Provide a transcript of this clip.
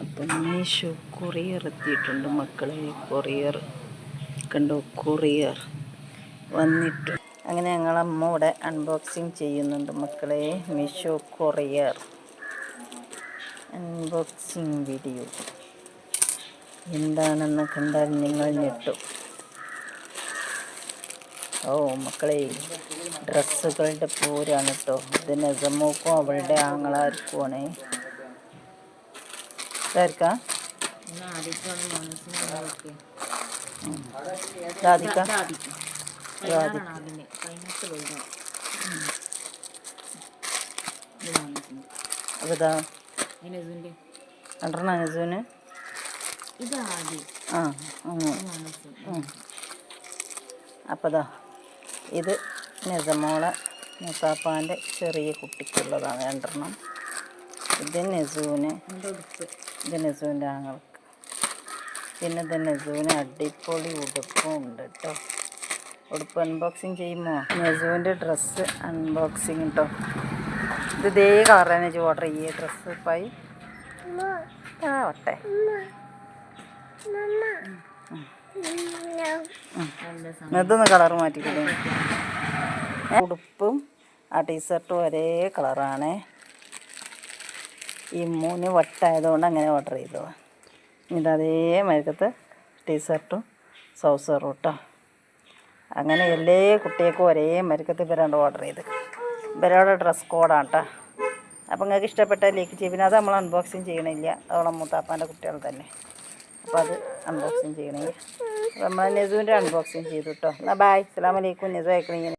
അപ്പം മീഷോ കൊറിയർ എത്തിയിട്ടുണ്ട് മക്കളെ. കൊറിയർ കണ്ടോ, കൊറിയർ വന്നിട്ട്. അങ്ങനെ ഞങ്ങളമ്മ ഇവിടെ അൺബോക്സിങ് ചെയ്യുന്നുണ്ട് മക്കളെ. മീഷോ കൊറിയർ അൺബോക്സിങ് വീഡിയോ എന്താണെന്ന് കണ്ടാൽ നിങ്ങൾ ഞെട്ടും. ഓ മക്കളെ, ഡ്രസ്സുകളുടെ പൂരാണ് കേട്ടോ. ഇത് നസമോക്കും അവളുടെ ആങ്ങളാർക്കുമാണ്. ഇതായിരിക്കാ അപ്പതാ രണ്ടെണ്ണം നസുവിന്. അപ്പതാ ഇത് നസമോളെ മുത്താപ്പാൻ്റെ ചെറിയ കുട്ടിക്കുള്ളതാണ് രണ്ടെണ്ണം. ഇത് നസുവിന്, ഇത് നസുവിൻ്റെ ആങ്ങൾക്ക്. പിന്നെ ഇത് നസുവിന് അടിപൊളി ഉടുപ്പും ഉണ്ട് കേട്ടോ. ഉടുപ്പ് അൺബോക്സിങ് ചെയ്യുമോ? നസുവിൻ്റെ ഡ്രസ്സ് അൺബോക്സിങ് കേട്ടോ. ഇത് ഇതേ കളർ തന്നെ ഓർഡർ ചെയ്യേ ഡ്രസ്സ് പായി ആവട്ടെ. ഇതൊന്ന് കളർ മാറ്റിക്കില്ലേ. ഉടുപ്പും ആ ടീഷർട്ടും ഒരേ കളറാണ്. ഈ 3 വട്ടായതുകൊണ്ട് അങ്ങനെ ഓർഡർ ചെയ്തോ. ഇതതേ മരക്കത്ത് ടീഷർട്ടും സൗസറും കേട്ടോ. അങ്ങനെ എല്ലാ കുട്ടികൾക്കും ഒരേ മരക്കത്ത് ഇവരാണ്ട് ഓർഡർ ചെയ്ത്. ഇവരോടെ ഡ്രസ് കോഡാണ് കേട്ടോ. അപ്പം നിങ്ങൾക്ക് ഇഷ്ടപ്പെട്ട ലൈക്ക് ചെയ്യും. പിന്നെ അത് നമ്മൾ അൺബോക്സിങ് ചെയ്യണില്ല, അതോളം മൂത്താപ്പാൻ്റെ കുട്ടികൾ തന്നെ. അപ്പോൾ അത് അൺബോക്സിങ് ചെയ്യണില്ല. അപ്പോൾ നമ്മൾ നെസുവിൻ്റെ അൺബോക്സിങ് ചെയ്തു കേട്ടോ. എന്നാൽ ബായ്, അസ്സലാമു അലൈക്കും. നെസു അയക്കണേ.